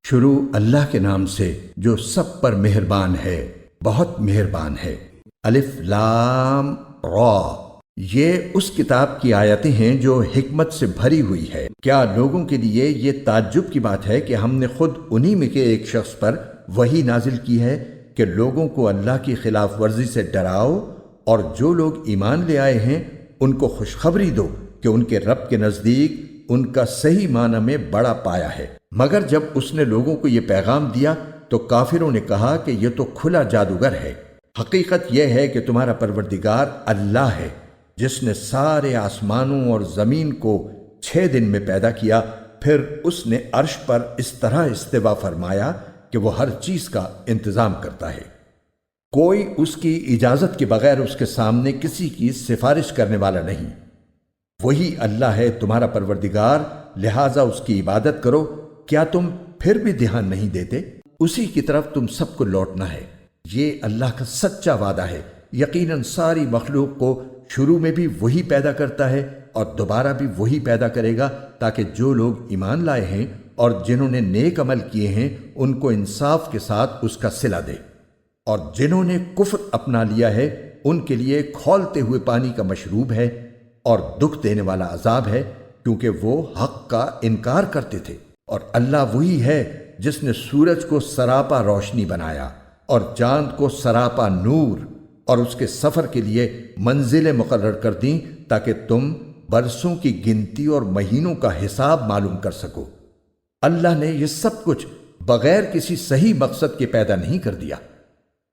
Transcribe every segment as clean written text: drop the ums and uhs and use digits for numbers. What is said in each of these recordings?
شروع اللہ کے نام سے جو سب پر مہربان ہے، بہت مہربان ہے۔ الف لام را، یہ اس کتاب کی آیتیں ہیں جو حکمت سے بھری ہوئی ہے۔ کیا لوگوں کے لیے یہ تعجب کی بات ہے کہ ہم نے خود انہی میں کے ایک شخص پر وحی نازل کی ہے کہ لوگوں کو اللہ کی خلاف ورزی سے ڈراؤ، اور جو لوگ ایمان لے آئے ہیں ان کو خوشخبری دو کہ ان کے رب کے نزدیک ان کا صحیح معنی میں بڑا پایا ہے۔ مگر جب اس نے لوگوں کو یہ پیغام دیا تو کافروں نے کہا کہ یہ تو کھلا جادوگر ہے۔ حقیقت یہ ہے کہ تمہارا پروردگار اللہ ہے، جس نے سارے آسمانوں اور زمین کو 6 دن میں پیدا کیا، پھر اس نے عرش پر اس طرح استوا فرمایا کہ وہ ہر چیز کا انتظام کرتا ہے۔ کوئی اس کی اجازت کے بغیر اس کے سامنے کسی کی سفارش کرنے والا نہیں۔ وہی اللہ ہے تمہارا پروردگار، لہٰذا اس کی عبادت کرو۔ کیا تم پھر بھی دھیان نہیں دیتے؟ اسی کی طرف تم سب کو لوٹنا ہے۔ یہ اللہ کا سچا وعدہ ہے۔ یقیناً ساری مخلوق کو شروع میں بھی وہی پیدا کرتا ہے اور دوبارہ بھی وہی پیدا کرے گا، تاکہ جو لوگ ایمان لائے ہیں اور جنہوں نے نیک عمل کیے ہیں ان کو انصاف کے ساتھ اس کا صلہ دے، اور جنہوں نے کفر اپنا لیا ہے ان کے لیے کھولتے ہوئے پانی کا مشروب ہے اور دکھ دینے والا عذاب ہے، کیونکہ وہ حق کا انکار کرتے تھے۔ اور اللہ وہی ہے جس نے سورج کو سراپا روشنی بنایا اور چاند کو سراپا نور، اور اس کے سفر کے لیے منزلیں مقرر کر دیں تاکہ تم برسوں کی گنتی اور مہینوں کا حساب معلوم کر سکو۔ اللہ نے یہ سب کچھ بغیر کسی صحیح مقصد کے پیدا نہیں کر دیا۔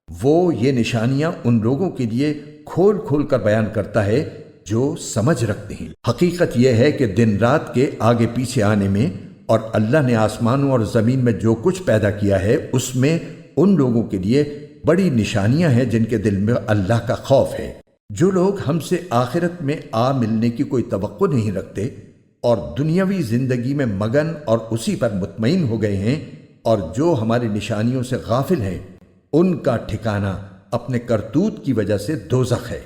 وہ یہ نشانیاں ان لوگوں کے لیے کھول کھول کر بیان کرتا ہے جو سمجھ رکھتے ہیں۔ حقیقت یہ ہے کہ دن رات کے آگے پیچھے آنے میں اور اللہ نے آسمانوں اور زمین میں جو کچھ پیدا کیا ہے اس میں ان لوگوں کے لیے بڑی نشانیاں ہیں جن کے دل میں اللہ کا خوف ہے۔ جو لوگ ہم سے آخرت میں ملنے کی کوئی توقع نہیں رکھتے اور دنیاوی زندگی میں مگن اور اسی پر مطمئن ہو گئے ہیں، اور جو ہماری نشانیوں سے غافل ہیں، ان کا ٹھکانہ اپنے کرتوت کی وجہ سے دوزخ ہے۔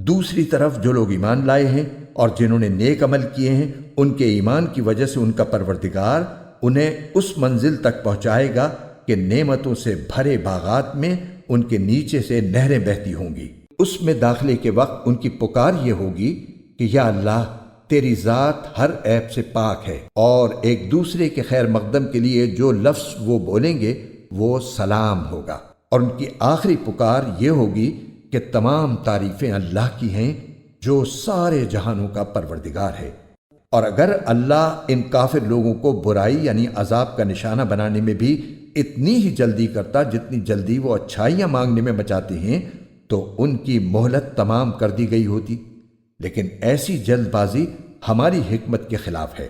دوسری طرف جو لوگ ایمان لائے ہیں اور جنہوں نے نیک عمل کیے ہیں، ان کے ایمان کی وجہ سے ان کا پروردگار انہیں اس منزل تک پہنچائے گا کہ نعمتوں سے بھرے باغات میں ان کے نیچے سے نہریں بہتی ہوں گی۔ اس میں داخلے کے وقت ان کی پکار یہ ہوگی کہ یا اللہ، تیری ذات ہر عیب سے پاک ہے، اور ایک دوسرے کے خیر مقدم کے لیے جو لفظ وہ بولیں گے وہ سلام ہوگا۔ اور ان کی آخری پکار یہ ہوگی کہ تمام تعریفیں اللہ کی ہیں جو سارے جہانوں کا پروردگار ہے۔ اور اگر اللہ ان کافر لوگوں کو برائی یعنی عذاب کا نشانہ بنانے میں بھی اتنی ہی جلدی کرتا جتنی جلدی وہ اچھائیاں مانگنے میں مچاتے ہیں، تو ان کی مہلت تمام کر دی گئی ہوتی۔ لیکن ایسی جلد بازی ہماری حکمت کے خلاف ہے،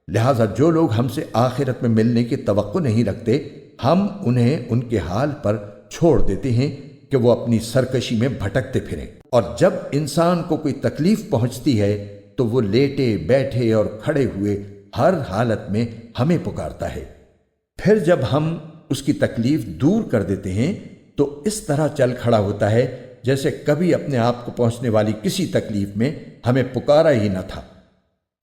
لہٰذا جو لوگ ہم سے آخرت میں ملنے کی توقع نہیں رکھتے، ہم انہیں ان کے حال پر چھوڑ دیتے ہیں کہ وہ اپنی سرکشی میں بھٹکتے پھریں۔ اور جب انسان کو کوئی تکلیف پہنچتی ہے تو وہ لیٹے بیٹھے اور کھڑے ہوئے ہر حالت میں ہمیں پکارتا ہے۔ پھر جب ہم اس کی تکلیف دور کر دیتے ہیں تو اس طرح چل کھڑا ہوتا ہے جیسے کبھی اپنے آپ کو پہنچنے والی کسی تکلیف میں ہمیں پکارا ہی نہ تھا۔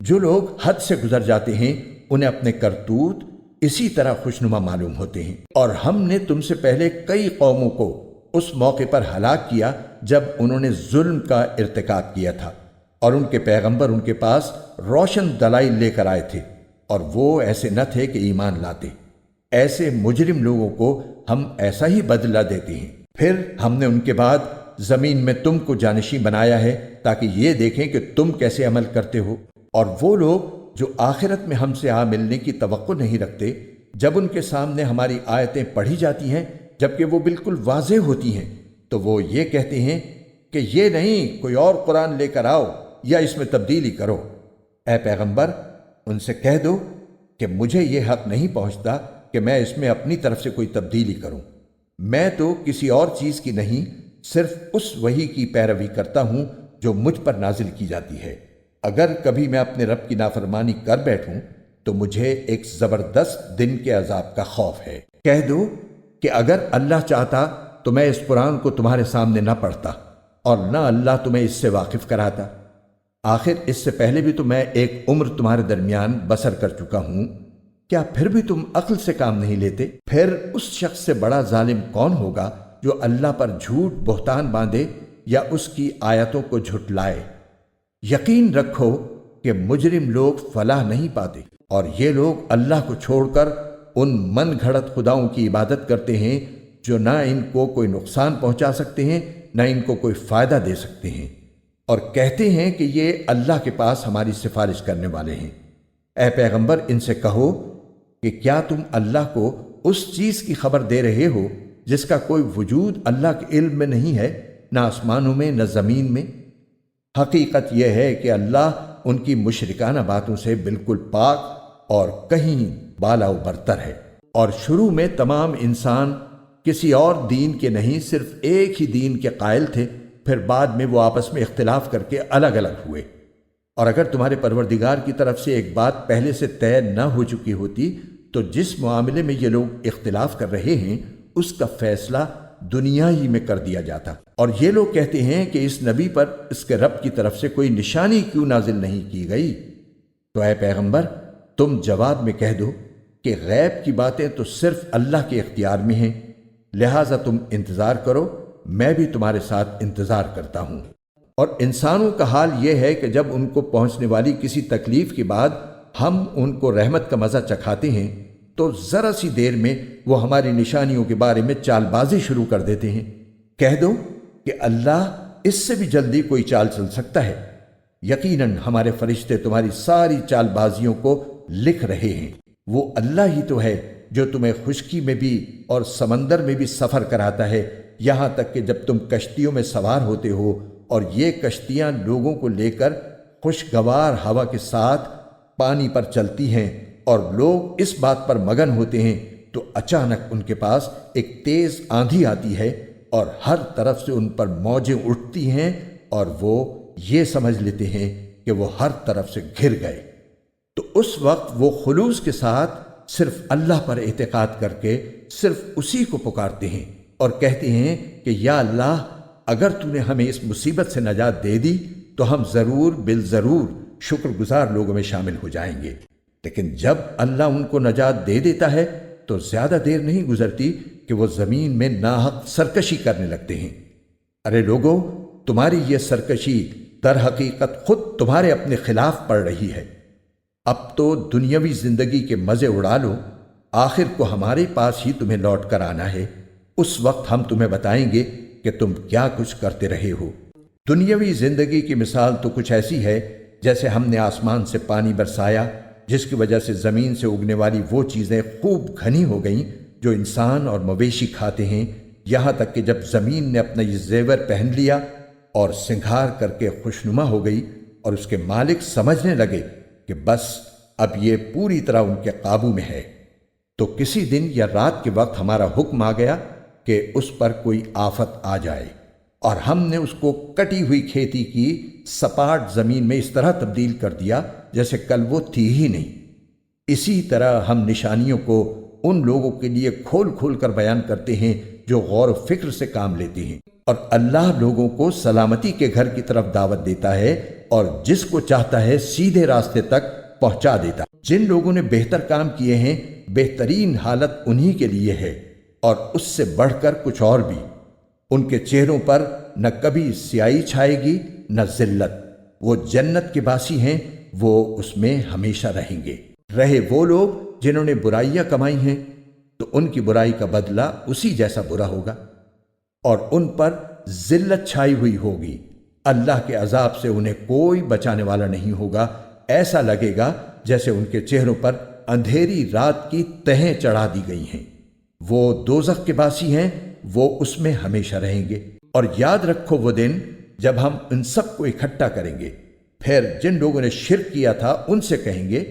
جو لوگ حد سے گزر جاتے ہیں انہیں اپنے کرتوت اسی طرح خوشنما معلوم ہوتے ہیں۔ اور ہم نے تم سے پہلے کئی قوموں کو اس موقع پر ہلاک کیا جب انہوں نے ظلم کا ارتکاب کیا تھا، اور ان کے پیغمبر ان کے پاس روشن دلائل لے کر آئے تھے، اور وہ ایسے نہ تھے کہ ایمان لاتے۔ ایسے مجرم لوگوں کو ہم ایسا ہی بدلہ دیتے ہیں۔ پھر ہم نے ان کے بعد زمین میں تم کو جانشین بنایا ہے تاکہ یہ دیکھیں کہ تم کیسے عمل کرتے ہو۔ اور وہ لوگ جو آخرت میں ہم سے ملنے کی توقع نہیں رکھتے، جب ان کے سامنے ہماری آیتیں پڑھی جاتی ہیں جبکہ وہ بالکل واضح ہوتی ہیں، تو وہ یہ کہتے ہیں کہ یہ نہیں، کوئی اور قرآن لے کر آؤ یا اس میں تبدیلی کرو۔ اے پیغمبر، ان سے کہہ دو کہ مجھے یہ حق نہیں پہنچتا کہ میں اس میں اپنی طرف سے کوئی تبدیلی کروں۔ میں تو کسی اور چیز کی نہیں، صرف اس وحی کی پیروی کرتا ہوں جو مجھ پر نازل کی جاتی ہے۔ اگر کبھی میں اپنے رب کی نافرمانی کر بیٹھوں تو مجھے ایک زبردست دن کے عذاب کا خوف ہے۔ کہہ دو کہ اگر اللہ چاہتا تو میں اس قرآن کو تمہارے سامنے نہ پڑھتا، اور نہ اللہ تمہیں اس سے واقف کراتا۔ آخر اس سے پہلے بھی تو میں ایک عمر تمہارے درمیان بسر کر چکا ہوں، کیا پھر بھی تم عقل سے کام نہیں لیتے؟ پھر اس شخص سے بڑا ظالم کون ہوگا جو اللہ پر جھوٹ بہتان باندھے یا اس کی آیتوں کو جھٹلائے؟ یقین رکھو کہ مجرم لوگ فلاح نہیں پاتے، اور یہ لوگ اللہ کو چھوڑ کر ان من گھڑت خداؤں کی عبادت کرتے ہیں جو نہ ان کو کوئی نقصان پہنچا سکتے ہیں نہ ان کو کوئی فائدہ دے سکتے ہیں، اور کہتے ہیں کہ یہ اللہ کے پاس ہماری سفارش کرنے والے ہیں۔ اے پیغمبر، ان سے کہو کہ کیا تم اللہ کو اس چیز کی خبر دے رہے ہو جس کا کوئی وجود اللہ کے علم میں نہیں ہے، نہ آسمانوں میں نہ زمین میں؟ حقیقت یہ ہے کہ اللہ ان کی مشرکانہ باتوں سے بالکل پاک اور کہیں بالا و برتر ہے۔ اور شروع میں تمام انسان کسی اور دین کے نہیں، صرف ایک ہی دین کے قائل تھے، پھر بعد میں وہ آپس میں اختلاف کر کے الگ الگ ہوئے۔ اور اگر تمہارے پروردگار کی طرف سے ایک بات پہلے سے طے نہ ہو چکی ہوتی تو جس معاملے میں یہ لوگ اختلاف کر رہے ہیں اس کا فیصلہ دنیا ہی میں کر دیا جاتا۔ اور یہ لوگ کہتے ہیں کہ اس نبی پر اس کے رب کی طرف سے کوئی نشانی کیوں نازل نہیں کی گئی؟ تو اے پیغمبر، تم جواب میں کہہ دو کہ غیب کی باتیں تو صرف اللہ کے اختیار میں ہیں، لہٰذا تم انتظار کرو، میں بھی تمہارے ساتھ انتظار کرتا ہوں۔ اور انسانوں کا حال یہ ہے کہ جب ان کو پہنچنے والی کسی تکلیف کے بعد ہم ان کو رحمت کا مزہ چکھاتے ہیں تو ذرا سی دیر میں وہ ہماری نشانیوں کے بارے میں چال بازی شروع کر دیتے ہیں۔ کہہ دو کہ اللہ اس سے بھی جلدی کوئی چال چل سکتا ہے۔ یقیناً ہمارے فرشتے تمہاری ساری چال بازیوں کو لکھ رہے ہیں۔ وہ اللہ ہی تو ہے جو تمہیں خشکی میں بھی اور سمندر میں بھی سفر کراتا ہے، یہاں تک کہ جب تم کشتیوں میں سوار ہوتے ہو اور یہ کشتیاں لوگوں کو لے کر خوشگوار ہوا کے ساتھ پانی پر چلتی ہیں اور لوگ اس بات پر مگن ہوتے ہیں تو اچانک ان کے پاس ایک تیز آندھی آتی ہے اور ہر طرف سے ان پر موجیں اٹھتی ہیں اور وہ یہ سمجھ لیتے ہیں کہ وہ ہر طرف سے گھر گئے۔ تو اس وقت وہ خلوص کے ساتھ صرف اللہ پر اعتقاد کر کے صرف اسی کو پکارتے ہیں اور کہتے ہیں کہ یا اللہ، اگر تو نے ہمیں اس مصیبت سے نجات دے دی تو ہم ضرور بالضرور شکر گزار لوگوں میں شامل ہو جائیں گے۔ لیکن جب اللہ ان کو نجات دے دیتا ہے تو زیادہ دیر نہیں گزرتی کہ وہ زمین میں ناحق سرکشی کرنے لگتے ہیں۔ ارے لوگو، تمہاری یہ سرکشی در حقیقت خود تمہارے اپنے خلاف پڑ رہی ہے۔ اب تو دنیاوی زندگی کے مزے اڑا لو، آخر کو ہمارے پاس ہی تمہیں لوٹ کر آنا ہے۔ اس وقت ہم تمہیں بتائیں گے کہ تم کیا کچھ کرتے رہے ہو۔ دنیاوی زندگی کی مثال تو کچھ ایسی ہے جیسے ہم نے آسمان سے پانی برسایا جس کی وجہ سے زمین سے اگنے والی وہ چیزیں خوب گھنی ہو گئیں جو انسان اور مویشی کھاتے ہیں، یہاں تک کہ جب زمین نے اپنا یہ زیور پہن لیا اور سنگھار کر کے خوشنما ہو گئی اور اس کے مالک سمجھنے لگے کہ بس اب یہ پوری طرح ان کے قابو میں ہے، تو کسی دن یا رات کے وقت ہمارا حکم آ گیا کہ اس پر کوئی آفت آ جائے، اور ہم نے اس کو کٹی ہوئی کھیتی کی سپاٹ زمین میں اس طرح تبدیل کر دیا جیسے کل وہ تھی ہی نہیں۔ اسی طرح ہم نشانیوں کو ان لوگوں کے لیے کھول کھول کر بیان کرتے ہیں جو غور و فکر سے کام لیتے ہیں، اور اللہ لوگوں کو سلامتی کے گھر کی طرف دعوت دیتا ہے اور جس کو چاہتا ہے سیدھے راستے تک پہنچا دیتا ہے۔ جن لوگوں نے بہتر کام کیے ہیں بہترین حالت انہی کے لیے ہے، اور اس سے بڑھ کر کچھ اور بھی۔ ان کے چہروں پر نہ کبھی سیاہی چھائے گی نہ ذلت، وہ جنت کے باسی ہیں، وہ اس میں ہمیشہ رہیں گے۔ رہے وہ لوگ جنہوں نے برائیاں کمائی ہیں تو ان کی برائی کا بدلہ اسی جیسا برا ہوگا، اور ان پر ذلت چھائی ہوئی ہوگی۔ اللہ کے عذاب سے انہیں کوئی بچانے والا نہیں ہوگا، ایسا لگے گا جیسے ان کے چہروں پر اندھیری رات کی تہیں چڑھا دی گئی ہیں۔ وہ دوزخ کے باسی ہیں، وہ اس میں ہمیشہ رہیں گے۔ اور یاد رکھو وہ دن جب ہم ان سب کو اکٹھا کریں گے، پھر جن لوگوں نے شرک کیا تھا ان سے کہیں گے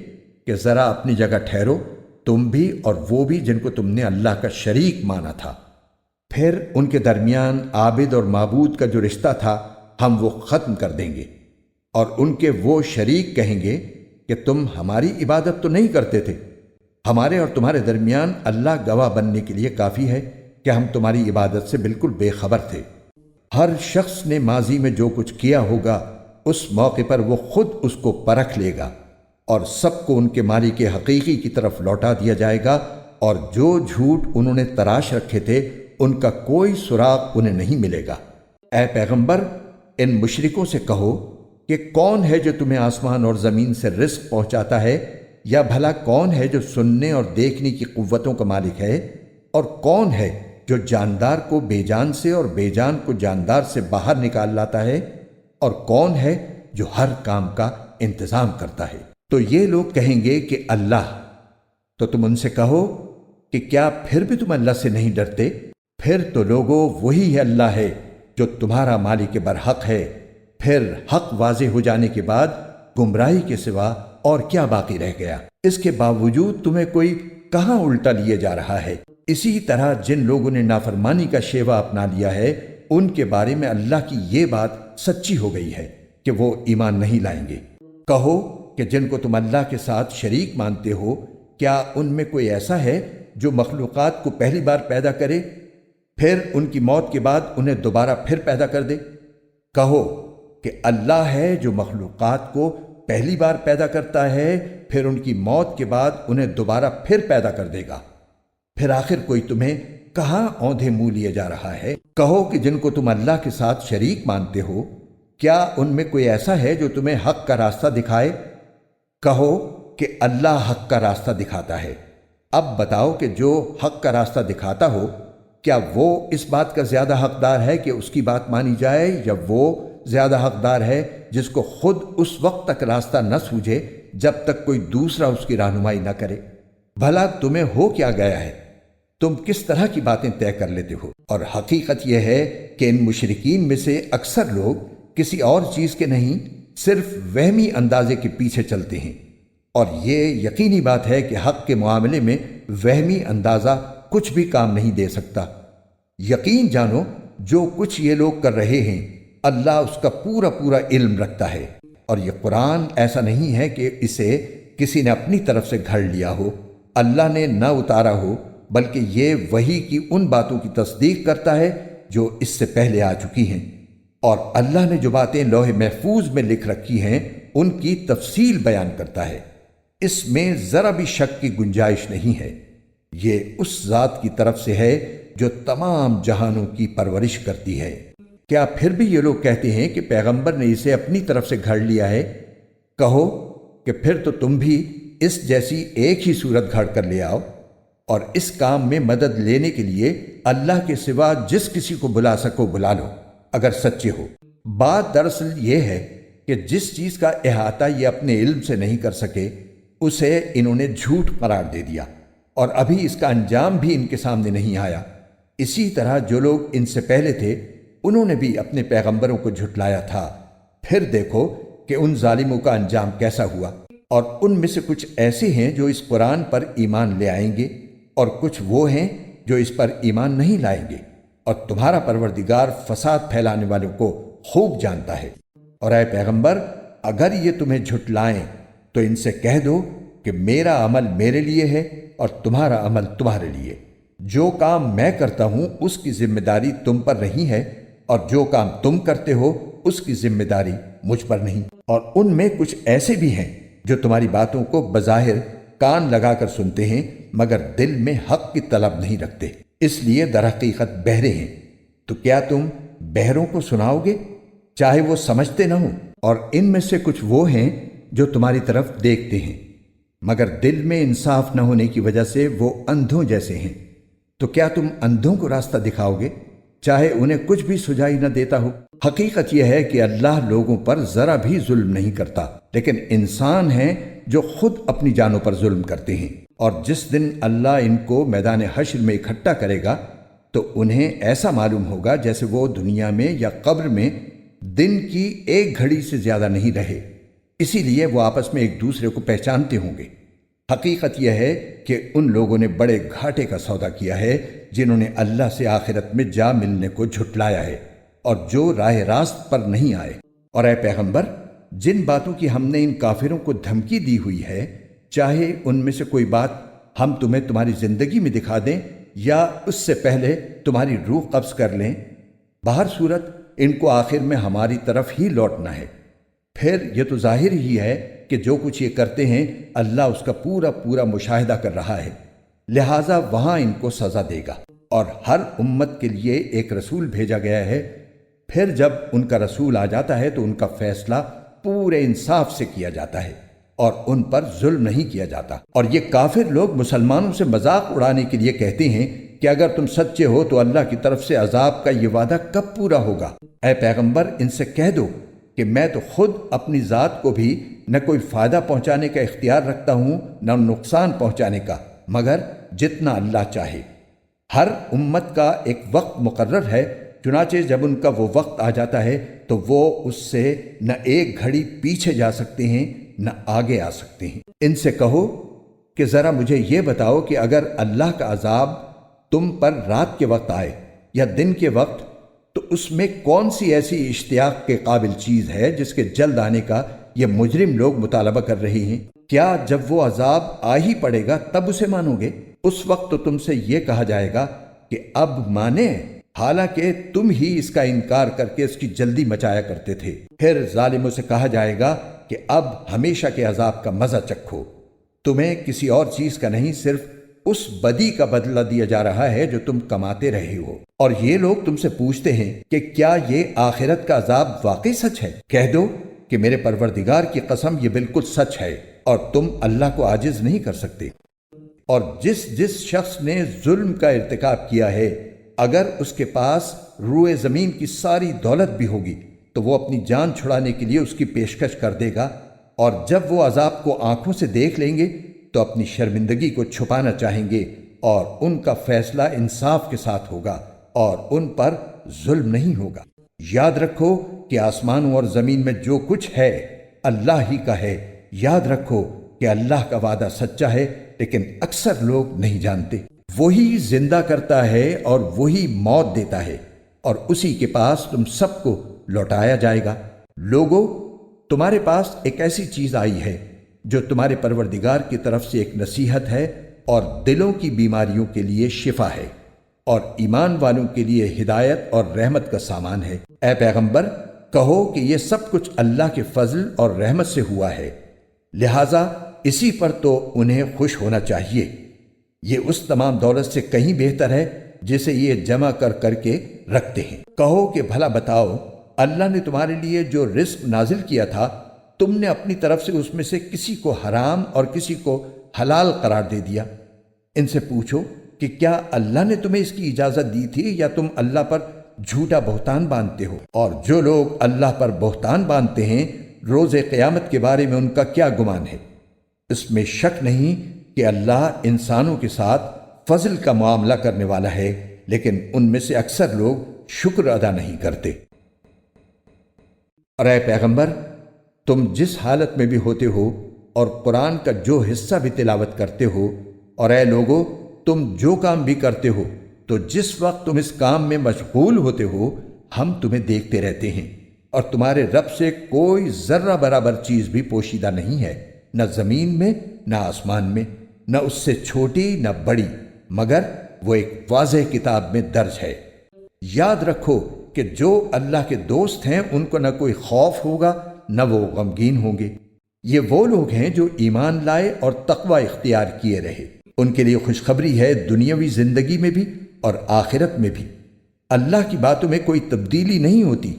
کہ ذرا اپنی جگہ ٹھہرو، تم بھی اور وہ بھی جن کو تم نے اللہ کا شریک مانا تھا۔ پھر ان کے درمیان عابد اور معبود کا جو رشتہ تھا ہم وہ ختم کر دیں گے، اور ان کے وہ شریک کہیں گے کہ تم ہماری عبادت تو نہیں کرتے تھے، ہمارے اور تمہارے درمیان اللہ گواہ بننے کے لیے کافی ہے کہ ہم تمہاری عبادت سے بالکل بے خبر تھے۔ ہر شخص نے ماضی میں جو کچھ کیا ہوگا اس موقع پر وہ خود اس کو پرکھ لے گا، اور سب کو ان کے مالک حقیقی کی طرف لوٹا دیا جائے گا، اور جو جھوٹ انہوں نے تراش رکھے تھے ان کا کوئی سراغ انہیں نہیں ملے گا۔ اے پیغمبر، ان مشرکوں سے کہو کہ کون ہے جو تمہیں آسمان اور زمین سے رزق پہنچاتا ہے، یا بھلا کون ہے جو سننے اور دیکھنے کی قوتوں کا مالک ہے، اور کون ہے جو جاندار کو بے جان سے اور بے جان کو جاندار سے باہر نکال لاتا ہے، اور کون ہے جو ہر کام کا انتظام کرتا ہے۔ تو یہ لوگ کہیں گے کہ اللہ، تو تم ان سے کہو کہ کیا پھر بھی تم اللہ سے نہیں ڈرتے؟ پھر تو لوگو وہی ہے اللہ ہے جو تمہارا مالک برحق ہے۔ پھر حق واضح ہو جانے کے بعد گمراہی کے سوا اور کیا باقی رہ گیا؟ اس کے باوجود تمہیں کوئی کہاں الٹا لیے جا رہا ہے؟ اسی طرح جن لوگوں نے نافرمانی کا شیوا اپنا لیا ہے ان کے بارے میں اللہ کی یہ بات سچی ہو گئی ہے کہ وہ ایمان نہیں لائیں گے۔ کہو کہ جن کو تم اللہ کے ساتھ شریک مانتے ہو، کیا ان میں کوئی ایسا ہے جو مخلوقات کو پہلی بار پیدا کرے، پھر ان کی موت کے بعد انہیں دوبارہ پھر پیدا کر دے؟ کہو کہ اللہ ہے جو مخلوقات کو پہلی بار پیدا کرتا ہے، پھر ان کی موت کے بعد انہیں دوبارہ پھر پیدا کر دے گا۔ پھر آخر کوئی تمہیں کہاں اوندھے منہ لیے جا رہا ہے؟ کہو کہ جن کو تم اللہ کے ساتھ شریک مانتے ہو، کیا ان میں کوئی ایسا ہے جو تمہیں حق کا راستہ دکھائے؟ کہو کہ اللہ حق کا راستہ دکھاتا ہے۔ اب بتاؤ کہ جو حق کا راستہ دکھاتا ہو، کیا وہ اس بات کا زیادہ حقدار ہے کہ اس کی بات مانی جائے، یا وہ زیادہ حقدار ہے جس کو خود اس وقت تک راستہ نہ سوجھے جب تک کوئی دوسرا اس کی رہنمائی نہ کرے؟ بھلا تمہیں ہو کیا گیا ہے؟ تم کس طرح کی باتیں طے کر لیتے ہو؟ اور حقیقت یہ ہے کہ ان مشرکین میں سے اکثر لوگ کسی اور چیز کے نہیں، صرف وہمی اندازے کے پیچھے چلتے ہیں، اور یہ یقینی بات ہے کہ حق کے معاملے میں وہمی اندازہ کچھ بھی کام نہیں دے سکتا۔ یقین جانو جو کچھ یہ لوگ کر رہے ہیں اللہ اس کا پورا پورا علم رکھتا ہے، اور یہ قرآن ایسا نہیں ہے کہ اسے کسی نے اپنی طرف سے گھڑ لیا ہو، اللہ نے نہ اتارا ہو، بلکہ یہ وحی کی ان باتوں کی تصدیق کرتا ہے جو اس سے پہلے آ چکی ہیں، اور اللہ نے جو باتیں لوح محفوظ میں لکھ رکھی ہیں ان کی تفصیل بیان کرتا ہے۔ اس میں ذرا بھی شک کی گنجائش نہیں ہے۔ یہ اس ذات کی طرف سے ہے جو تمام جہانوں کی پرورش کرتی ہے۔ کیا پھر بھی یہ لوگ کہتے ہیں کہ پیغمبر نے اسے اپنی طرف سے گھڑ لیا ہے؟ کہو کہ پھر تو تم بھی اس جیسی ایک ہی صورت گھڑ کر لے آؤ، اور اس کام میں مدد لینے کے لیے اللہ کے سوا جس کسی کو بلا سکو بلا لو، اگر سچے ہو۔ بات دراصل یہ ہے کہ جس چیز کا احاطہ یہ اپنے علم سے نہیں کر سکے اسے انہوں نے جھوٹ قرار دے دیا، اور ابھی اس کا انجام بھی ان کے سامنے نہیں آیا۔ اسی طرح جو لوگ ان سے پہلے تھے انہوں نے بھی اپنے پیغمبروں کو جھٹلایا تھا، پھر دیکھو کہ ان ظالموں کا انجام کیسا ہوا۔ اور ان میں سے کچھ ایسے ہیں جو اس قرآن پر ایمان لے آئیں گے، اور کچھ وہ ہیں جو اس پر ایمان نہیں لائیں گے، اور تمہارا پروردگار فساد پھیلانے والوں کو خوب جانتا ہے۔ اور اے پیغمبر، اگر یہ تمہیں جھٹلائیں تو ان سے کہہ دو کہ میرا عمل میرے لیے ہے اور تمہارا عمل تمہارے لیے۔ جو کام میں کرتا ہوں اس کی ذمہ داری تم پر نہیں ہے، اور جو کام تم کرتے ہو اس کی ذمہ داری مجھ پر نہیں۔ اور ان میں کچھ ایسے بھی ہیں جو تمہاری باتوں کو بظاہر کان لگا کر سنتے ہیں مگر دل میں حق کی طلب نہیں رکھتے، اس لیے در حقیقت بہرے ہیں۔ تو کیا تم بہروں کو سناؤ گے چاہے وہ سمجھتے نہ ہوں؟ اور ان میں سے کچھ وہ ہیں جو تمہاری طرف دیکھتے ہیں مگر دل میں انصاف نہ ہونے کی وجہ سے وہ اندھوں جیسے ہیں۔ تو کیا تم اندھوں کو راستہ دکھاؤ گے چاہے انہیں کچھ بھی سجائی نہ دیتا ہو؟ حقیقت یہ ہے کہ اللہ لوگوں پر ذرا بھی ظلم نہیں کرتا، لیکن انسان ہیں جو خود اپنی جانوں پر ظلم کرتے ہیں۔ اور جس دن اللہ ان کو میدان حشر میں اکٹھا کرے گا تو انہیں ایسا معلوم ہوگا جیسے وہ دنیا میں یا قبر میں دن کی ایک گھڑی سے زیادہ نہیں رہے، اسی لیے وہ آپس میں ایک دوسرے کو پہچانتے ہوں گے۔ حقیقت یہ ہے کہ ان لوگوں نے بڑے گھاٹے کا سودا کیا ہے جنہوں نے اللہ سے آخرت میں جا ملنے کو جھٹلایا ہے اور جو راہ راست پر نہیں آئے۔ اور اے پیغمبر، جن باتوں کی ہم نے ان کافروں کو دھمکی دی ہوئی ہے، چاہے ان میں سے کوئی بات ہم تمہیں تمہاری زندگی میں دکھا دیں یا اس سے پہلے تمہاری روح قبض کر لیں، بہر صورت ان کو آخر میں ہماری طرف ہی لوٹنا ہے۔ پھر یہ تو ظاہر ہی ہے کہ جو کچھ یہ کرتے ہیں اللہ اس کا پورا پورا مشاہدہ کر رہا ہے، لہٰذا وہاں ان کو سزا دے گا۔ اور ہر امت کے لیے ایک رسول بھیجا گیا ہے، پھر جب ان کا رسول آ جاتا ہے تو ان کا فیصلہ پورے انصاف سے کیا جاتا ہے اور ان پر ظلم نہیں کیا جاتا۔ اور یہ کافر لوگ مسلمانوں سے مذاق اڑانے کے لیے کہتے ہیں کہ اگر تم سچے ہو تو اللہ کی طرف سے عذاب کا یہ وعدہ کب پورا ہوگا؟ اے پیغمبر ان سے کہہ دو کہ میں تو خود اپنی ذات کو بھی نہ کوئی فائدہ پہنچانے کا اختیار رکھتا ہوں نہ نقصان پہنچانے کا، مگر جتنا اللہ چاہے۔ ہر امت کا ایک وقت مقرر ہے، چنانچہ جب ان کا وہ وقت آ جاتا ہے تو وہ اس سے نہ ایک گھڑی پیچھے جا سکتے ہیں نہ آگے آ سکتے ہیں۔ ان سے کہو کہ ذرا مجھے یہ بتاؤ کہ اگر اللہ کا عذاب تم پر رات کے وقت آئے یا دن کے وقت تو اس میں کون سی ایسی اشتیاق کے قابل چیز ہے جس کے جلد آنے کا یہ مجرم لوگ مطالبہ کر رہے ہیں؟ کیا جب وہ عذاب آ ہی پڑے گا تب اسے مانو گے؟ اس وقت تو تم سے یہ کہا جائے گا کہ اب مانے، حالانکہ تم ہی اس کا انکار کر کے اس کی جلدی مچایا کرتے تھے۔ پھر ظالموں سے کہا جائے گا کہ اب ہمیشہ کے عذاب کا مزہ چکھو، تمہیں کسی اور چیز کا نہیں، صرف اس بدی کا بدلہ دیا جا رہا ہے جو تم کماتے رہے ہو۔ اور یہ لوگ تم سے پوچھتے ہیں کہ کیا یہ آخرت کا عذاب واقعی سچ ہے؟ کہہ دو کہ میرے پروردگار کی قسم یہ بالکل سچ ہے اور تم اللہ کو عاجز نہیں کر سکتے۔ اور جس جس شخص نے ظلم کا ارتکاب کیا ہے، اگر اس کے پاس روئے زمین کی ساری دولت بھی ہوگی تو وہ اپنی جان چھڑانے کے لیے اس کی پیشکش کر دے گا، اور جب وہ عذاب کو آنکھوں سے دیکھ لیں گے تو اپنی شرمندگی کو چھپانا چاہیں گے، اور ان کا فیصلہ انصاف کے ساتھ ہوگا اور ان پر ظلم نہیں ہوگا۔ یاد رکھو کہ آسمانوں اور زمین میں جو کچھ ہے اللہ ہی کا ہے۔ یاد رکھو کہ اللہ کا وعدہ سچا ہے، لیکن اکثر لوگ نہیں جانتے۔ وہی زندہ کرتا ہے اور وہی موت دیتا ہے، اور اسی کے پاس تم سب کو لوٹایا جائے گا۔ لوگو، تمہارے پاس ایک ایسی چیز آئی ہے جو تمہارے پروردگار کی طرف سے ایک نصیحت ہے اور دلوں کی بیماریوں کے لیے شفا ہے، اور ایمان والوں کے لیے ہدایت اور رحمت کا سامان ہے۔ اے پیغمبر، کہو کہ یہ سب کچھ اللہ کے فضل اور رحمت سے ہوا ہے، لہٰذا اسی پر تو انہیں خوش ہونا چاہیے۔ یہ اس تمام دولت سے کہیں بہتر ہے جسے یہ جمع کر کر کے رکھتے ہیں۔ کہو کہ بھلا بتاؤ، اللہ نے تمہارے لیے جو رزق نازل کیا تھا، تم نے اپنی طرف سے اس میں سے کسی کو حرام اور کسی کو حلال قرار دے دیا۔ ان سے پوچھو کہ کیا اللہ نے تمہیں اس کی اجازت دی تھی یا تم اللہ پر جھوٹا بہتان باندھتے ہو؟ اور جو لوگ اللہ پر بہتان باندھتے ہیں، روز قیامت کے بارے میں ان کا کیا گمان ہے؟ اس میں شک نہیں کہ اللہ انسانوں کے ساتھ فضل کا معاملہ کرنے والا ہے، لیکن ان میں سے اکثر لوگ شکر ادا نہیں کرتے۔ اور اے پیغمبر، تم جس حالت میں بھی ہوتے ہو اور قرآن کا جو حصہ بھی تلاوت کرتے ہو، اور اے لوگو، تم جو کام بھی کرتے ہو، تو جس وقت تم اس کام میں مشغول ہوتے ہو ہم تمہیں دیکھتے رہتے ہیں، اور تمہارے رب سے کوئی ذرہ برابر چیز بھی پوشیدہ نہیں ہے، نہ زمین میں نہ آسمان میں، نہ اس سے چھوٹی نہ بڑی، مگر وہ ایک واضح کتاب میں درج ہے۔ یاد رکھو کہ جو اللہ کے دوست ہیں ان کو نہ کوئی خوف ہوگا نہ وہ غمگین ہوں گے۔ یہ وہ لوگ ہیں جو ایمان لائے اور تقوی اختیار کیے رہے، ان کے لیے خوشخبری ہے دنیاوی زندگی میں بھی اور آخرت میں بھی۔ اللہ کی باتوں میں کوئی تبدیلی نہیں ہوتی،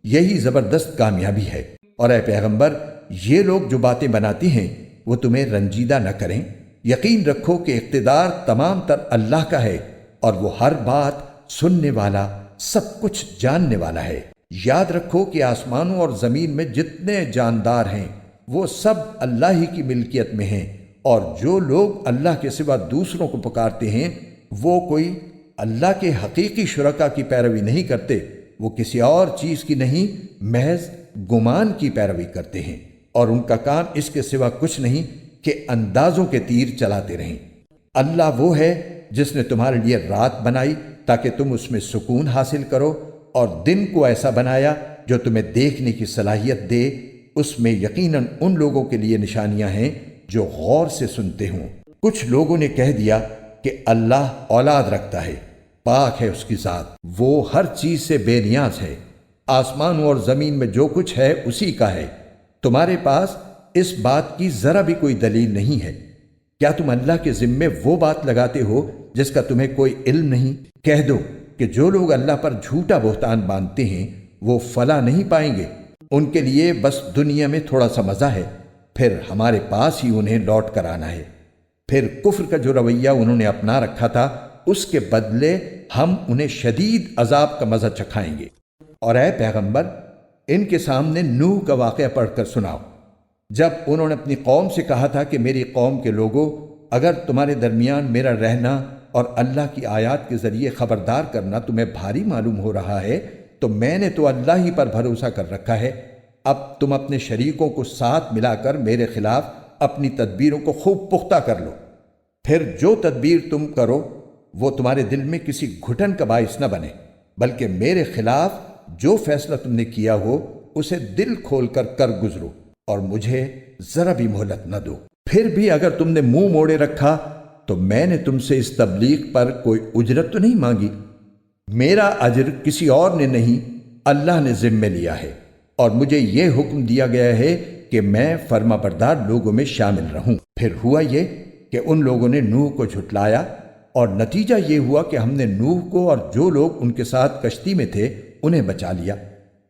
یہی زبردست کامیابی ہے۔ اور اے پیغمبر، یہ لوگ جو باتیں بناتی ہیں وہ تمہیں رنجیدہ نہ کریں۔ یقین رکھو کہ اقتدار تمام تر اللہ کا ہے، اور وہ ہر بات سننے والا، سب کچھ جاننے والا ہے۔ یاد رکھو کہ آسمانوں اور زمین میں جتنے جاندار ہیں وہ سب اللہ ہی کی ملکیت میں ہیں، اور جو لوگ اللہ کے سوا دوسروں کو پکارتے ہیں وہ کوئی اللہ کے حقیقی شرکا کی پیروی نہیں کرتے، وہ کسی اور چیز کی نہیں، محض گمان کی پیروی کرتے ہیں، اور ان کا کام اس کے سوا کچھ نہیں کہ اندازوں کے تیر چلاتے رہیں۔ اللہ وہ ہے جس نے تمہارے لیے رات بنائی تاکہ تم اس میں سکون حاصل کرو، اور دن کو ایسا بنایا جو تمہیں دیکھنے کی صلاحیت دے۔ اس میں یقیناً ان لوگوں کے لیے نشانیاں ہیں جو غور سے سنتے ہوں۔ کچھ لوگوں نے کہہ دیا کہ اللہ اولاد رکھتا ہے، پاک ہے اس کی ذات، وہ ہر چیز سے بے نیاز ہے۔ آسمانوں اور زمین میں جو کچھ ہے اسی کا ہے، تمہارے پاس اس بات کی ذرا بھی کوئی دلیل نہیں ہے۔ کیا تم اللہ کے ذمے وہ بات لگاتے ہو جس کا تمہیں کوئی علم نہیں؟ کہہ دو کہ جو لوگ اللہ پر جھوٹا بہتان باندھتے ہیں وہ فلاح نہیں پائیں گے، ان کے لیے بس دنیا میں تھوڑا سا مزہ ہے، پھر ہمارے پاس ہی انہیں لوٹ کر آنا ہے۔ پھر کفر کا جو رویہ انہوں نے اپنا رکھا تھا اس کے بدلے ہم انہیں شدید عذاب کا مزہ چکھائیں گے۔ اور اے پیغمبر، ان کے سامنے نوح کا واقعہ پڑھ کر سناؤ، جب انہوں نے اپنی قوم سے کہا تھا کہ میری قوم کے لوگوں، اگر تمہارے درمیان میرا رہنا اور اللہ کی آیات کے ذریعے خبردار کرنا تمہیں بھاری معلوم ہو رہا ہے تو میں نے تو اللہ ہی پر بھروسہ کر رکھا ہے، اب تم اپنے شریکوں کو ساتھ ملا کر میرے خلاف اپنی تدبیروں کو خوب پختہ کر لو، پھر جو تدبیر تم کرو وہ تمہارے دل میں کسی گھٹن کا باعث نہ بنے، بلکہ میرے خلاف جو فیصلہ تم نے کیا ہو اسے دل کھول کر کر گزرو اور مجھے ذرا بھی مہلت نہ دو۔ پھر بھی اگر تم نے منہ موڑے رکھا تو میں نے تم سے اس تبلیغ پر کوئی اجرت تو نہیں مانگی، میرا اجر کسی اور نے نہیں اللہ نے ذمہ لیا ہے، اور مجھے یہ حکم دیا گیا ہے کہ میں فرما بردار لوگوں میں شامل رہوں۔ پھر ہوا یہ کہ ان لوگوں نے نوح کو جھٹلایا، اور نتیجہ یہ ہوا کہ ہم نے نوح کو اور جو لوگ ان کے ساتھ کشتی میں تھے انہیں بچا لیا،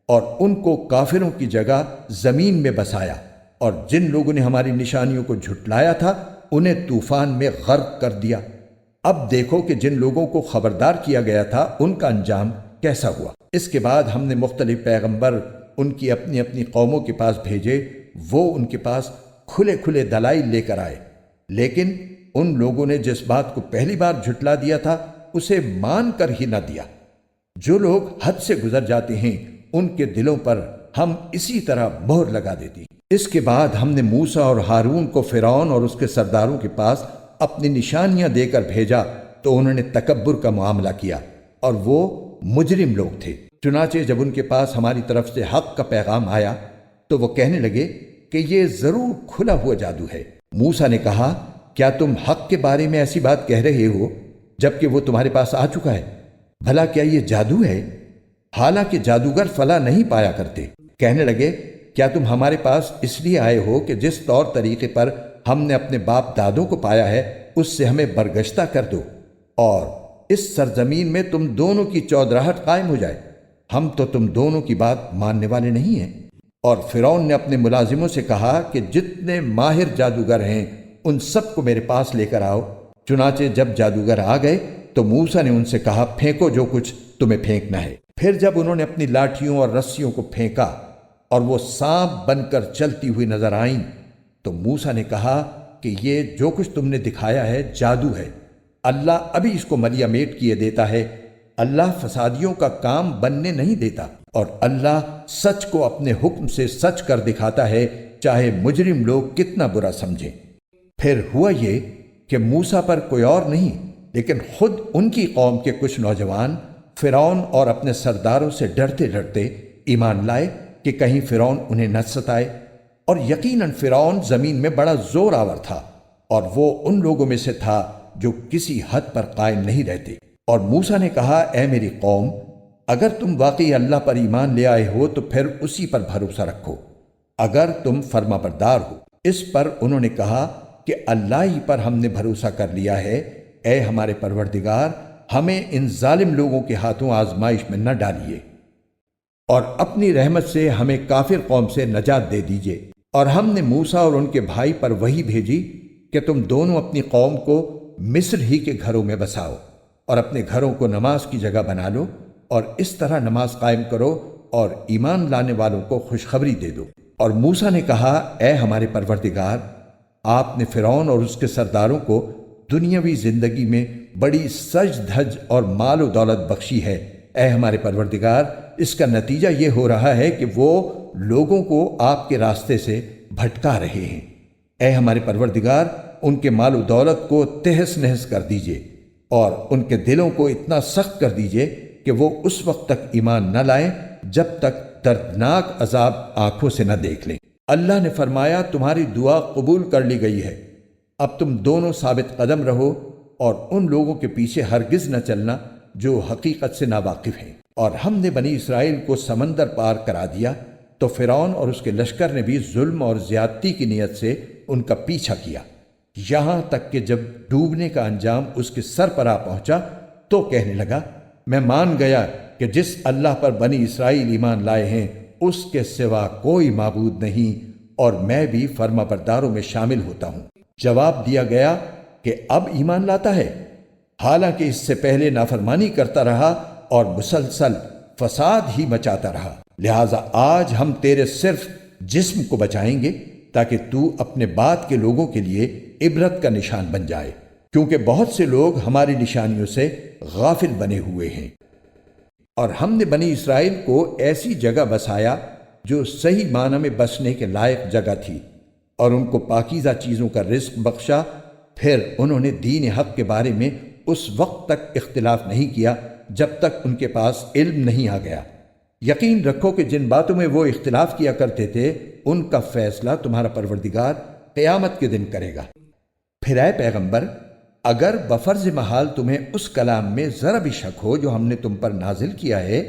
اور ان کو کافروں کی جگہ زمین میں بسایا، اور جن لوگوں نے ہماری نشانیوں کو جھٹلایا تھا انہیں طوفان میں غرق کر دیا۔ اب دیکھو کہ جن لوگوں کو خبردار کیا گیا تھا ان کا انجام کیسا ہوا۔ اس کے بعد ہم نے مختلف پیغمبر ان کی اپنی اپنی قوموں کے پاس بھیجے، وہ ان کے پاس کھلے کھلے دلائل لے کر آئے، لیکن ان لوگوں نے جس بات کو پہلی بار جھٹلا دیا تھا اسے مان کر ہی نہ دیا۔ جو لوگ حد سے گزر جاتے ہیں ان کے دلوں پر ہم اسی طرح مہر لگا دیتی۔ اس کے بعد ہم نے موسیٰ اور ہارون کو فرعون اور اس کے سرداروں کے پاس اپنی نشانیاں دے کر بھیجا تو انہوں نے تکبر کا معاملہ کیا، اور وہ مجرم لوگ تھے۔ چنانچہ جب ان کے پاس ہماری طرف سے حق کا پیغام آیا تو وہ کہنے لگے کہ یہ ضرور کھلا ہوا جادو ہے۔ موسیٰ نے کہا، کیا تم حق کے بارے میں ایسی بات کہہ رہے ہو جبکہ وہ تمہارے پاس آ چکا ہے؟ بھلا کیا یہ جادو ہے؟ حالانکہ جادوگر فلاح نہیں پایا کرتے۔ کہنے لگے، کیا تم ہمارے پاس اس لیے آئے ہو کہ جس طور طریقے پر ہم نے اپنے باپ دادوں کو پایا ہے اس سے ہمیں برگشتہ کر دو اور اس سرزمین میں تم دونوں کی چودراہٹ قائم ہو جائے؟ ہم تو تم دونوں کی بات ماننے والے نہیں ہیں۔ اور فرعون نے اپنے ملازموں سے کہا کہ جتنے ماہر جادوگر ہیں ان سب کو میرے پاس لے کر آؤ۔ چنانچہ جب جادوگر آ گئے تو موسیٰ نے ان سے کہا، پھینکو جو کچھ تمہیں پھینکنا ہے۔ پھر جب انہوں نے اپنی لاٹھیوں اور رسیوں کو پھینکا اور وہ سانپ بن کر چلتی ہوئی نظر آئیں تو موسیٰ نے کہا کہ یہ جو کچھ تم نے دکھایا ہے جادو ہے، اللہ ابھی اس کو ملیا میٹ کیے دیتا ہے، اللہ فسادیوں کا کام بننے نہیں دیتا، اور اللہ سچ کو اپنے حکم سے سچ کر دکھاتا ہے چاہے مجرم لوگ کتنا برا سمجھیں۔ پھر ہوا یہ کہ موسیٰ پر کوئی اور نہیں لیکن خود ان کی قوم کے کچھ نوجوان فرعون اور اپنے سرداروں سے ڈرتے ڈرتے ایمان لائے کہ کہیں فرعون انہیں نہ ستائے، اور یقیناً فرعون زمین میں بڑا زور آور تھا اور وہ ان لوگوں میں سے تھا جو کسی حد پر قائم نہیں رہتے۔ اور موسیٰ نے کہا، اے میری قوم، اگر تم واقعی اللہ پر ایمان لے آئے ہو تو پھر اسی پر بھروسہ رکھو اگر تم فرما بردار ہو۔ اس پر انہوں نے کہا کہ اللہ ہی پر ہم نے بھروسہ کر لیا ہے، اے ہمارے پروردگار، ہمیں ان ظالم لوگوں کے ہاتھوں آزمائش میں نہ ڈالیے، اور اپنی رحمت سے ہمیں کافر قوم سے نجات دے دیجیے۔ اور ہم نے موسیٰ اور ان کے بھائی پر وحی بھیجی کہ تم دونوں اپنی قوم کو مصر ہی کے گھروں میں بساؤ اور اپنے گھروں کو نماز کی جگہ بنا لو، اور اس طرح نماز قائم کرو اور ایمان لانے والوں کو خوشخبری دے دو۔ اور موسیٰ نے کہا، اے ہمارے پروردگار، آپ نے فرعون اور اس کے سرداروں کو دنیاوی زندگی میں بڑی سج دھج اور مال و دولت بخشی ہے، اے ہمارے پروردگار، اس کا نتیجہ یہ ہو رہا ہے کہ وہ لوگوں کو آپ کے راستے سے بھٹکا رہے ہیں۔ اے ہمارے پروردگار، ان کے مال و دولت کو تہس نہس کر دیجئے اور ان کے دلوں کو اتنا سخت کر دیجئے کہ وہ اس وقت تک ایمان نہ لائیں جب تک دردناک عذاب آنکھوں سے نہ دیکھ لیں۔ اللہ نے فرمایا، تمہاری دعا قبول کر لی گئی ہے، اب تم دونوں ثابت قدم رہو اور ان لوگوں کے پیچھے ہرگز نہ چلنا جو حقیقت سے ناواقف ہیں۔ اور ہم نے بنی اسرائیل کو سمندر پار کرا دیا تو فرعون اور اس کے لشکر نے بھی ظلم اور زیادتی کی نیت سے ان کا پیچھا کیا، یہاں تک کہ جب ڈوبنے کا انجام اس کے سر پر آ پہنچا تو کہنے لگا، میں مان گیا کہ جس اللہ پر بنی اسرائیل ایمان لائے ہیں اس کے سوا کوئی معبود نہیں، اور میں بھی فرما برداروں میں شامل ہوتا ہوں۔ جواب دیا گیا کہ اب ایمان لاتا ہے، حالانکہ اس سے پہلے نافرمانی کرتا رہا اور مسلسل فساد ہی مچاتا رہا، لہٰذا آج ہم تیرے صرف جسم کو بچائیں گے تاکہ تو اپنے بعد کے لوگوں کے لیے عبرت کا نشان بن جائے، کیونکہ بہت سے لوگ ہماری نشانیوں سے غافل بنے ہوئے ہیں۔ اور ہم نے بنی اسرائیل کو ایسی جگہ بسایا جو صحیح معنی میں بسنے کے لائق جگہ تھی، اور ان کو پاکیزہ چیزوں کا رزق بخشا۔ پھر انہوں نے دین حق کے بارے میں اس وقت تک اختلاف نہیں کیا جب تک ان کے پاس علم نہیں آ گیا۔ یقین رکھو کہ جن باتوں میں وہ اختلاف کیا کرتے تھے ان کا فیصلہ تمہارا پروردگار قیامت کے دن کرے گا۔ پھر اے پیغمبر، اگر بفرض محال تمہیں اس کلام میں ذرا بھی شک ہو جو ہم نے تم پر نازل کیا ہے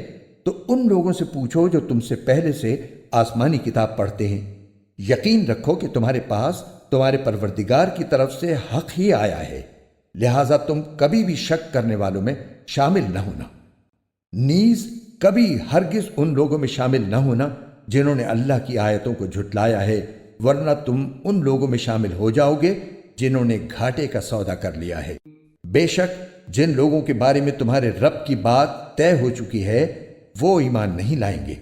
تو ان لوگوں سے پوچھو جو تم سے پہلے سے آسمانی کتاب پڑھتے ہیں۔ یقین رکھو کہ تمہارے پاس تمہارے پروردگار کی طرف سے حق ہی آیا ہے، لہٰذا تم کبھی بھی شک کرنے والوں میں شامل نہ ہونا، نیز کبھی ہرگز ان لوگوں میں شامل نہ ہونا جنہوں نے اللہ کی آیتوں کو جھٹلایا ہے، ورنہ تم ان لوگوں میں شامل ہو جاؤ گے جنہوں نے گھاٹے کا سودا کر لیا ہے۔ بے شک جن لوگوں کے بارے میں تمہارے رب کی بات طے ہو چکی ہے وہ ایمان نہیں لائیں گے،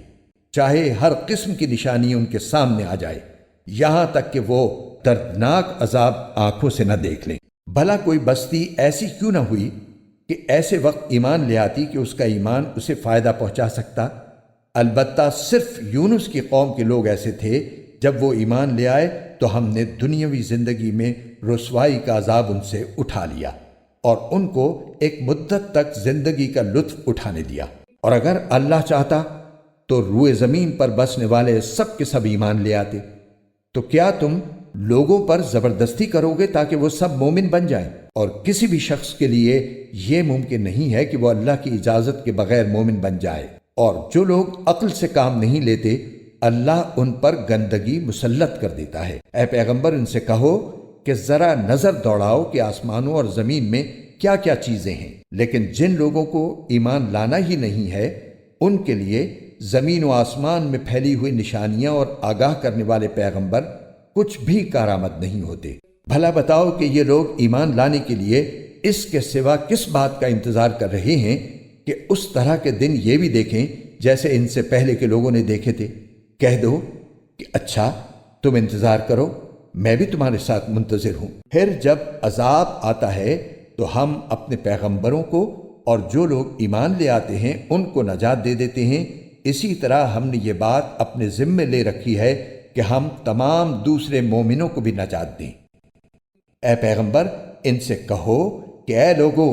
چاہے ہر قسم کی نشانی ان کے سامنے آ جائے، یہاں تک کہ وہ دردناک عذاب آنکھوں سے نہ دیکھ لیں۔ بھلا کوئی بستی ایسی کیوں نہ ہوئی کہ ایسے وقت ایمان لے آتی کہ اس کا ایمان اسے فائدہ پہنچا سکتا؟ البتہ صرف یونس کی قوم کے لوگ ایسے تھے، جب وہ ایمان لے آئے تو ہم نے دنیاوی زندگی میں رسوائی کا عذاب ان سے اٹھا لیا اور ان کو ایک مدت تک زندگی کا لطف اٹھانے دیا۔ اور اگر اللہ چاہتا تو روئے زمین پر بسنے والے سب کے سب ایمان لے آتے، تو کیا تم لوگوں پر زبردستی کرو گے تاکہ وہ سب مومن بن جائیں؟ اور کسی بھی شخص کے لیے یہ ممکن نہیں ہے کہ وہ اللہ کی اجازت کے بغیر مومن بن جائے، اور جو لوگ عقل سے کام نہیں لیتے اللہ ان پر گندگی مسلط کر دیتا ہے۔ اے پیغمبر، ان سے کہو کہ ذرا نظر دوڑاؤ کہ آسمانوں اور زمین میں کیا کیا چیزیں ہیں، لیکن جن لوگوں کو ایمان لانا ہی نہیں ہے ان کے لیے زمین و آسمان میں پھیلی ہوئی نشانیاں اور آگاہ کرنے والے پیغمبر کچھ بھی کارآمد نہیں ہوتے۔ بھلا بتاؤ کہ یہ لوگ ایمان لانے کے لیے اس کے سوا کس بات کا انتظار کر رہے ہیں کہ اس طرح کے دن یہ بھی دیکھیں جیسے ان سے پہلے کے لوگوں نے دیکھے تھے؟ کہہ دو کہ اچھا تم انتظار کرو، میں بھی تمہارے ساتھ منتظر ہوں۔ پھر جب عذاب آتا ہے تو ہم اپنے پیغمبروں کو اور جو لوگ ایمان لے آتے ہیں ان کو نجات دے دیتے ہیں، اسی طرح ہم نے یہ بات اپنے ذمے لے رکھی ہے کہ ہم تمام دوسرے مومنوں کو بھی نجات دیں۔ اے پیغمبر، ان سے کہو کہ اے لوگو،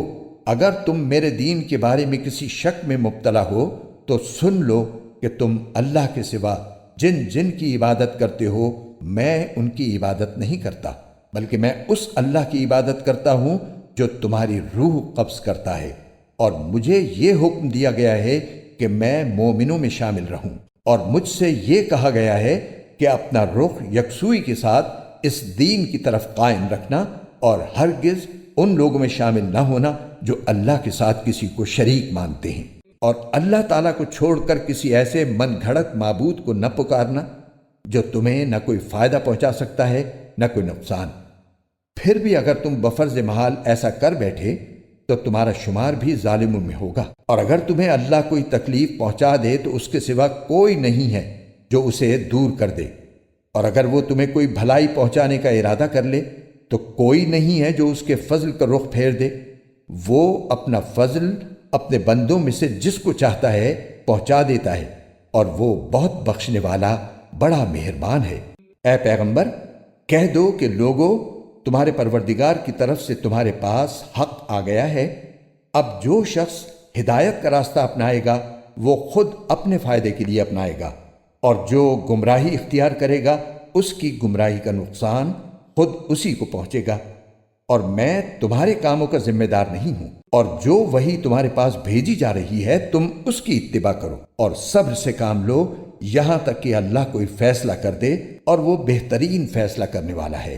اگر تم میرے دین کے بارے میں کسی شک میں مبتلا ہو تو سن لو کہ تم اللہ کے سوا جن جن کی عبادت کرتے ہو میں ان کی عبادت نہیں کرتا، بلکہ میں اس اللہ کی عبادت کرتا ہوں جو تمہاری روح قبض کرتا ہے، اور مجھے یہ حکم دیا گیا ہے کہ میں مومنوں میں شامل رہوں، اور مجھ سے یہ کہا گیا ہے کہ اپنا رخ یکسوئی کے ساتھ اس دین کی طرف قائم رکھنا اور ہرگز ان لوگوں میں شامل نہ ہونا جو اللہ کے ساتھ کسی کو شریک مانتے ہیں، اور اللہ تعالیٰ کو چھوڑ کر کسی ایسے من گھڑت معبود کو نہ پکارنا جو تمہیں نہ کوئی فائدہ پہنچا سکتا ہے نہ کوئی نقصان۔ پھر بھی اگر تم بفرض محال ایسا کر بیٹھے تو تمہارا شمار بھی ظالموں میں ہوگا، اور اگر تمہیں اللہ کوئی تکلیف پہنچا دے تو اس کے سوا کوئی نہیں ہے جو اسے دور کر دے، اور اگر وہ تمہیں کوئی بھلائی پہنچانے کا ارادہ کر لے تو کوئی نہیں ہے جو اس کے فضل کا رخ پھیر دے۔ وہ اپنا فضل اپنے بندوں میں سے جس کو چاہتا ہے پہنچا دیتا ہے، اور وہ بہت بخشنے والا بڑا مہربان ہے۔ اے پیغمبر، کہہ دو کہ لوگو، تمہارے پروردگار کی طرف سے تمہارے پاس حق آ گیا ہے، اب جو شخص ہدایت کا راستہ اپنائے گا وہ خود اپنے فائدے کے لیے اپنائے گا، اور جو گمراہی اختیار کرے گا اس کی گمراہی کا نقصان خود اسی کو پہنچے گا۔ اور میں تمہارے کاموں کا ذمہ دار نہیں ہوں، اور جو وہی تمہارے پاس بھیجی جا رہی ہے تم اس کی اتباع کرو اور صبر سے کام لو یہاں تک کہ اللہ کوئی فیصلہ کر دے، اور وہ بہترین فیصلہ کرنے والا ہے۔